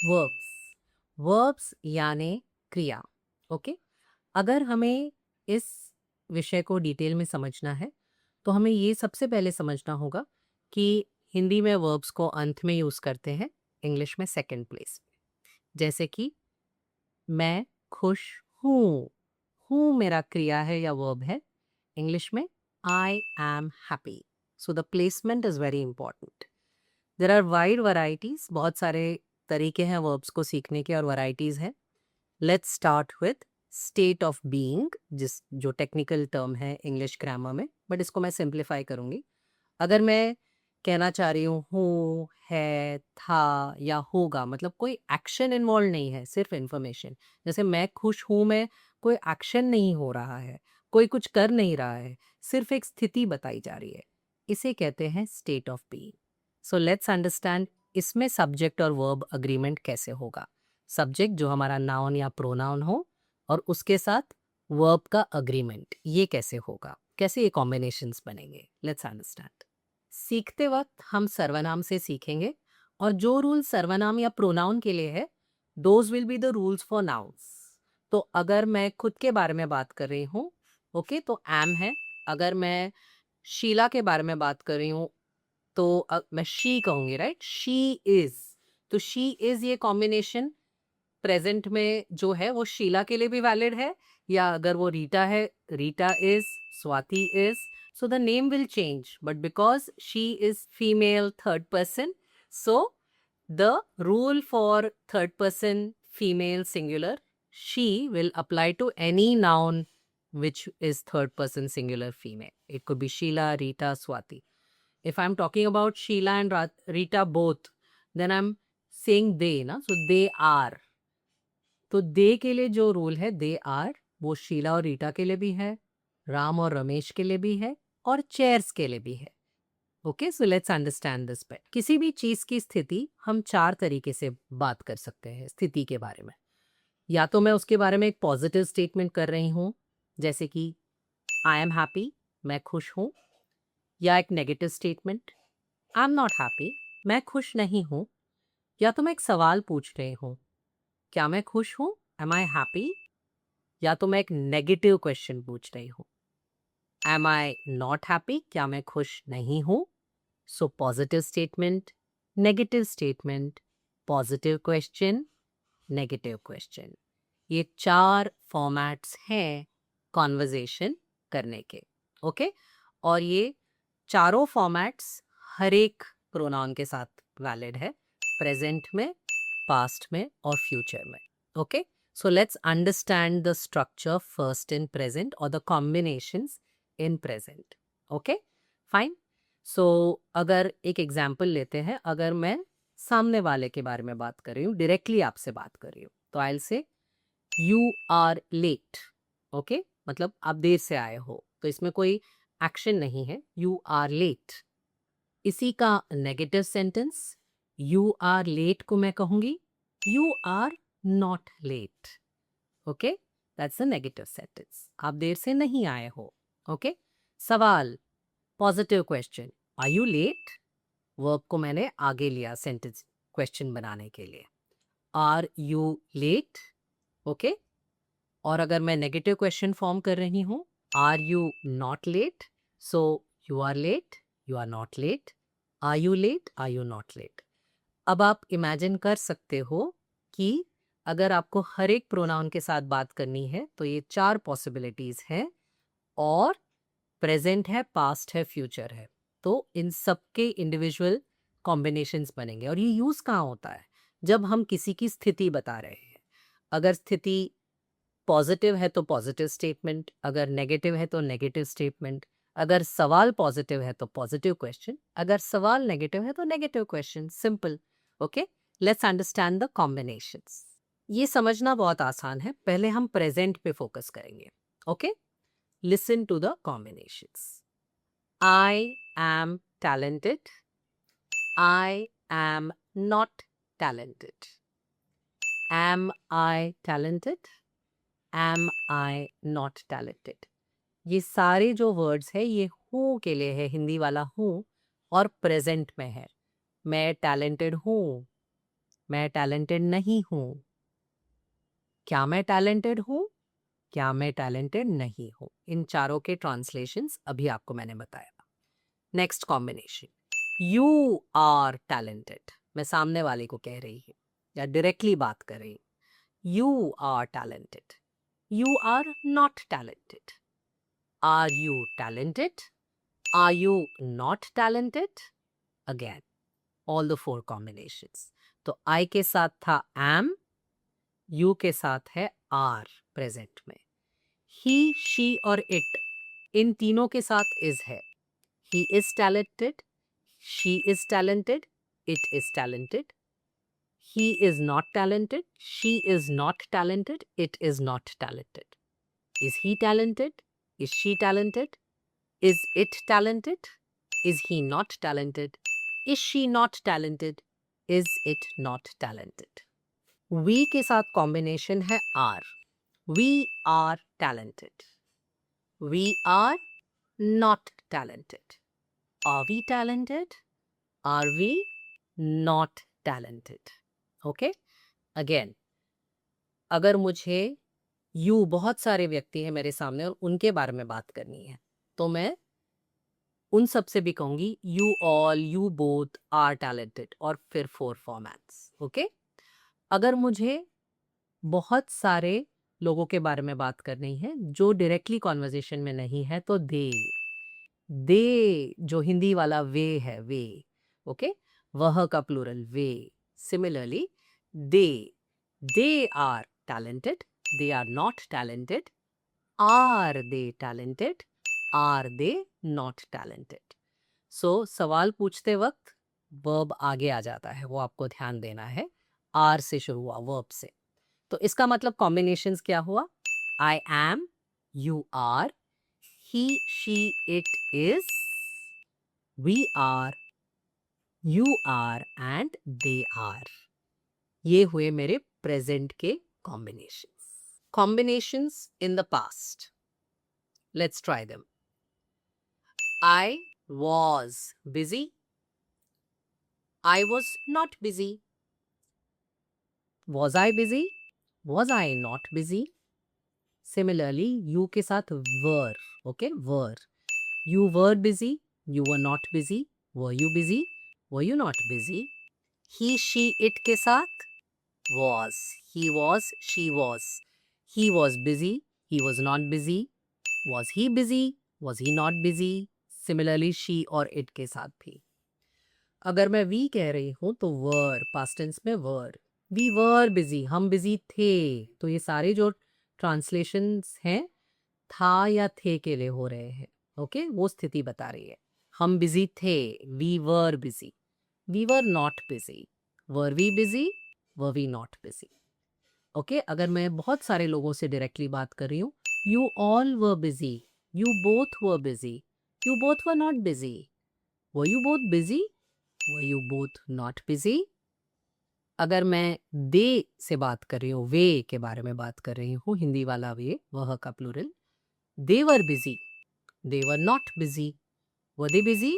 Verbs verbs यानी क्रिया। Okay, अगर हमें इस विषय को डिटेल में समझना है तो हमें ये सबसे पहले समझना होगा कि हिंदी में वर्ब्स को अंत में यूज करते हैं, इंग्लिश में सेकंड प्लेस पे। जैसे कि मैं खुश हूँ, हूँ मेरा क्रिया है या वर्ब है। इंग्लिश में I am happy. So the placement is very important. There are wide varieties, बहुत सारे तरीके हैं वर्ब्स को सीखने के और वराइटीज हैं। Let's start with state of being, जिस जो टेक्निकल टर्म है इंग्लिश ग्रामर में, बट इसको मैं सिंप्लीफाई करूंगी। अगर मैं कहना चाह रही हूँ है, था या होगा, मतलब कोई एक्शन इन्वॉल्व नहीं है, सिर्फ इंफॉर्मेशन। जैसे मैं खुश हूँ में कोई एक्शन नहीं हो रहा है, कोई कुछ कर नहीं रहा है, सिर्फ एक स्थिति बताई जा रही है। इसे कहते हैं state of being. So let's understand इसमें सब्जेक्ट और वर्ब अग्रीमेंट कैसे होगा। सब्जेक्ट जो हमारा नाउन या प्रोनाउन हो और उसके साथ वर्ब का अग्रीमेंट, ये कैसे होगा, कैसे ये कॉम्बिनेशंस बनेंगे। Let's understand. सीखते वक्त हम सर्वनाम से सीखेंगे और जो रूल सर्वनाम या प्रोनाउन के लिए है, those will be the rules for nouns. तो अगर मैं खुद के बारे में बात कर रही हूँ, ओके, तो एम है। अगर मैं शीला के बारे में बात कर रही हूँ तो मैं शी कहूंगी, राइट। शी इज, तो शी इज ये कॉम्बिनेशन प्रेजेंट में जो है वो शीला के लिए भी वैलिड है, या अगर वो रीटा है, Rita is, Swati is. So the name will change, but because she is female third person, so the rule for third person female singular she will apply to any noun which is third person singular female. It could be Sheila, Rita, Swati. If I'm talking about Sheila and Rita both, then I'm saying they, na? So they are. तो दे के लिए जो rule है they are, वो शीला और रीटा के लिए भी है, राम और रमेश के लिए भी है, और चेयर्स के लिए भी है। Okay, so let's understand this bet. किसी भी चीज की स्थिति हम चार तरीके से बात कर सकते हैं स्थिति के बारे में। या तो मैं उसके बारे में एक पॉजिटिव स्टेटमेंट कर रही हूँ, जैसे कि आई एम हैप्पी, मैं खुश हूँ। या एक negative statement, I am not happy, मैं खुश नहीं हूँ। या तो मैं एक सवाल पूछ रही हूँ, क्या मैं खुश हूँ, एम आई हैप्पी। या तो मैं एक नेगेटिव क्वेश्चन पूछ रही हूँ, एम आई नॉट हैप्पी, क्या मैं खुश नहीं हूँ। So positive statement, negative statement, positive question, negative question, ये चार फॉर्मेट्स हैं कॉन्वर्जेशन करने के। ओके, और ये चारों फॉर्मेट्स हर एक प्रोनाउन के साथ वैलिड है, प्रेजेंट में, पास्ट में और फ्यूचर में। Okay, so let's understand the structure first in present or the combinations in present. Okay, fine. So अगर एक एग्जाम्पल लेते हैं, अगर मैं सामने वाले के बारे में बात कर रही हूँ, डायरेक्टली आपसे बात कर रही हूँ, तो I will say you are late. Okay, मतलब आप देर से आए हो, तो इसमें कोई एक्शन नहीं है, यू आर लेट। इसी का negative sentence, you are late को मैं कहूंगी you are not late. Okay, that's a negative sentence, आप देर से नहीं आए हो। ओके, सवाल, positive question, are you late. Verb को मैंने आगे लिया सेंटेंस क्वेश्चन बनाने के लिए, आर यू लेट। ओके, और अगर मैं नेगेटिव क्वेश्चन फॉर्म कर रही हूँ, are you not late. So you are late, you are not late, are you late, are you not late. अब आप इमेजिन कर सकते हो कि अगर आपको हर एक प्रोनाउन के साथ बात करनी है तो ये चार पॉसिबिलिटीज हैं, और प्रेजेंट है, पास्ट है, फ्यूचर है। तो इन सबके इंडिविजुअल कॉम्बिनेशंस बनेंगे। और ये यूज कहाँ होता है, जब हम किसी की स्थिति बता रहे हैं। अगर स्थिति पॉजिटिव है तो पॉजिटिव स्टेटमेंट, अगर नेगेटिव है तो नेगेटिव स्टेटमेंट, अगर सवाल पॉजिटिव है तो पॉजिटिव क्वेश्चन, अगर सवाल नेगेटिव है तो negative question. Simple. Okay, let's understand the combinations. ये समझना बहुत आसान है, पहले हम प्रेजेंट पे फोकस करेंगे। Okay, listen to the combinations. I am talented, I am not talented, am I talented, am I not talented. ये सारे जो वर्ड्स है ये हूँ के लिए है, हिंदी वाला हूँ, और प्रेजेंट में है। मैं टैलेंटेड हूँ, मैं टैलेंटेड नहीं हूं। क्या मैं टैलेंटेड हूं? क्या मैं टैलेंटेड नहीं हूं? इन चारों के ट्रांसलेशंस अभी आपको मैंने बताया। Next combination, you are talented. मैं सामने वाले को कह रही हूँ या डायरेक्टली बात कर रही हूँ। You are talented. You are not talented. Are you talented? Are you not talented? Again all the four combinations. तो आई के साथ था एम, यू के साथ है आर प्रेजेंट में। ही, शी और इट, इन तीनों के साथ इज है। He is talented, she is talented, it is talented. He is not talented, she is not talented, it is not talented. Is he talented? Is she talented? Is it talented? Is he not talented? Is she not talented? Is it not talented? We के साथ combination है are. We are talented. We are not talented. Are we talented? Are we not talented? Okay? Again, अगर मुझे you बहुत सारे व्यक्ति हैं मेरे सामने और उनके बारे में बात करनी है तो मैं उन सब से भी कहूंगी you all, you both are talented और फिर 4 फॉर्मेट्स। ओके? अगर मुझे बहुत सारे लोगों के बारे में बात करनी है जो डायरेक्टली कॉन्वर्जेशन में नहीं है तो दे जो हिंदी वाला वे है, वे। ओके? वह का प्लूरल वे। Similarly they are talented, they are not talented. Are they talented? Are they not talented? So सवाल पूछते वक्त वर्ब आगे आ जाता है, वो आपको ध्यान देना है। आर से शुरू हुआ वर्ब से, तो इसका मतलब कॉम्बिनेशंस क्या हुआ? I am, you are, he, she, it is, we are, you are and they are। ये हुए मेरे प्रेजेंट के combinations. Combinations in the past. Let's try them. I was busy. I was not busy. Was I busy? Was I not busy? Similarly, you के साथ were. Okay, were. You were busy. You were not busy. Were you busy? Were you not busy? He, she, it के साथ was. He was, she was. He was busy. He was not busy. Was he busy? Was he not busy? Similarly, she और it के साथ भी। अगर मैं we कह रही हूँ तो were, past tense में were. We were busy, हम busy थे। तो ये सारे जो ट्रांसलेशंस हैं था या थे के लिए हो रहे हैं। ओके? वो स्थिति बता रही है। हम busy थे, we were busy. We were not busy. Were we busy? Were we not busy? Okay? अगर मैं बहुत सारे लोगों से डायरेक्टली बात कर रही हूँ, you all were busy. You both were busy. You both were not busy. Were you both busy? Were you both not busy? अगर मैं दे से बात कर रही हूँ, वे के बारे में बात कर रही हूँ, हिंदी वाला वे, वह का plural, they were busy. They were not busy. Were they busy?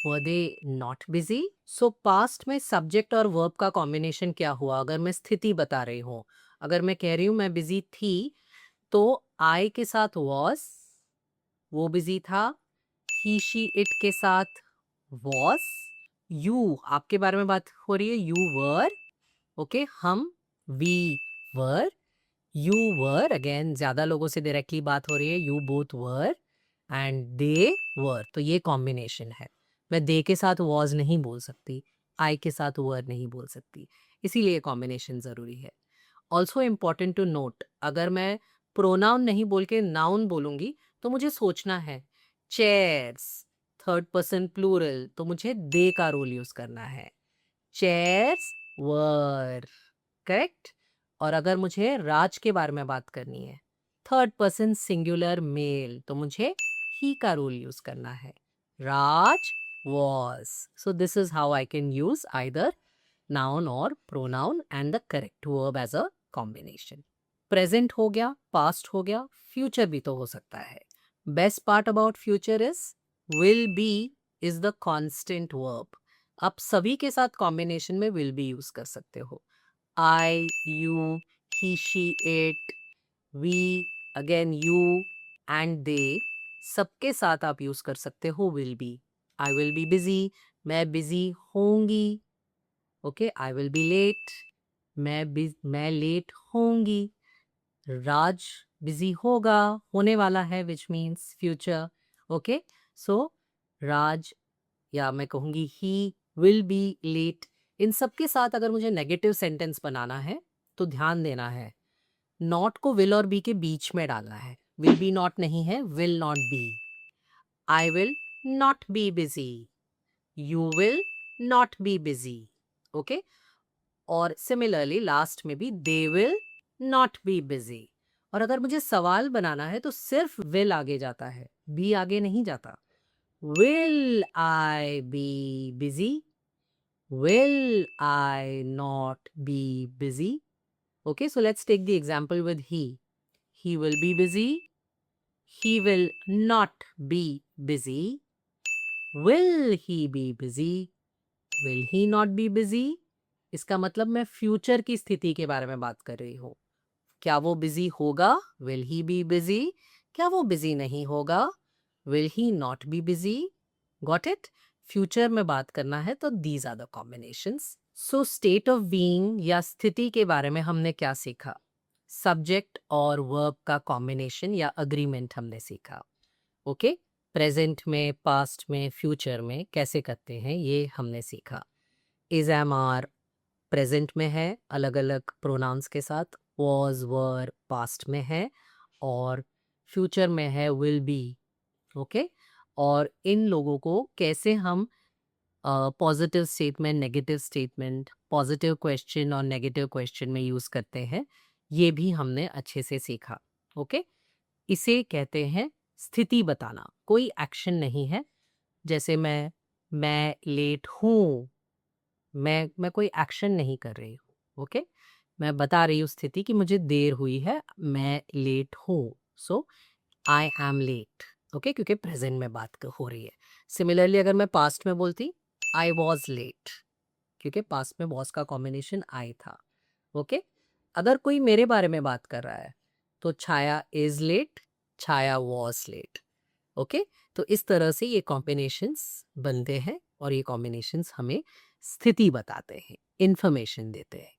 Were they not busy? So past में सब्जेक्ट और वर्ब का कॉम्बिनेशन क्या हुआ? अगर मैं स्थिति बता रही हूँ, अगर मैं कह रही हूँ मैं बिजी थी तो आई के साथ was, वो बिजी था। ही, शी, इट के साथ was. यू, आपके बारे में बात हो रही है, यू वर। ओके? हम we were, you were, again ज्यादा लोगों से डायरेक्टली बात हो रही है, you both were and they were. तो ये कॉम्बिनेशन है। मैं दे के साथ वॉज नहीं बोल सकती, आई के साथ वर नहीं बोल सकती, इसीलिए कॉम्बिनेशन जरूरी है। ऑल्सो इम्पॉर्टेंट टू नोट, अगर मैं प्रोनाउन नहीं बोल के नाउन बोलूंगी तो मुझे सोचना है। चेयर्स, थर्ड पर्सन प्लूरल, तो मुझे दे का रोल यूज करना है। चेयर्स वर, करेक्ट? और अगर मुझे राज के बारे में बात करनी है, थर्ड पर्सन सिंगुलर मेल, तो मुझे ही का रोल यूज करना है। राज was. So this is how I can use either noun or pronoun and the correct verb as a combination. Present हो गया, past हो गया, future भी तो हो सकता है। Best part about future is will be is the constant verb. आप सभी के साथ कॉम्बिनेशन में विल बी यूज कर सकते हो। I, you, he, she, it, we, again you and they, सबके साथ आप यूज कर सकते हो will be. I will be busy, मैं बिजी होंगी। Okay, I will be late, मैं लेट होंगी। राज बिजी होगा, होने वाला है, which means future. Okay, so Raj, या मैं कहूंगी ही विल बी लेट। इन सब के साथ अगर मुझे नेगेटिव सेंटेंस बनाना है तो ध्यान देना है, नॉट को विल और बी के बीच में डालना है। विल बी नॉट नहीं है, will not be. I will not be busy, you will not be busy. Okay, और सिमिलरली लास्ट में भी they will not be busy. और अगर मुझे सवाल बनाना है तो सिर्फ विल आगे जाता है, बी आगे नहीं जाता। Will I be busy, will I not be busy. Okay, so let's take the example with he. He will be busy, he will not be busy, will he be busy, will he not be busy। इसका मतलब मैं future की स्थिति के बारे में बात कर रही हूँ। क्या वो बिजी होगा, विल ही बी बिजी। क्या वो बिजी नहीं होगा, will he not be busy. Got it. Future में बात करना है तो these are the combinations. So state of being या स्थिति के बारे में हमने क्या सीखा? सब्जेक्ट और वर्ब का कॉम्बिनेशन या अग्रीमेंट हमने सीखा। ओके, प्रेजेंट में, पास्ट में, फ्यूचर में कैसे करते हैं ये हमने सीखा। इज, एम, आर प्रेजेंट में है अलग अलग प्रोनाउंस के साथ, वॉज, वर पास्ट में है, और फ्यूचर में है विल बी। ओके, और इन लोगों को कैसे हम positive statement, negative statement, positive question और नेगेटिव क्वेश्चन में यूज करते हैं, ये भी हमने अच्छे से सीखा। ओके, इसे कहते हैं स्थिति बताना। कोई एक्शन नहीं है, जैसे मैं लेट हूँ, मैं कोई एक्शन नहीं कर रही हूँ। ओके, मैं बता रही हूँ स्थिति कि मुझे देर हुई है, मैं लेट हूँ। सो आई एम लेट। ओके, क्योंकि प्रेजेंट में बात हो रही है। सिमिलरली अगर मैं पास्ट में बोलती आई वॉज लेट, क्योंकि पास्ट में वॉज का कॉम्बिनेशन आई था। ओके, अगर कोई मेरे बारे में बात कर रहा है तो Chhaya is late, Chhaya was late. Okay, तो इस तरह से ये कॉम्बिनेशंस बनते हैं और ये कॉम्बिनेशंस हमें स्थिति बताते हैं, इंफॉर्मेशन देते हैं।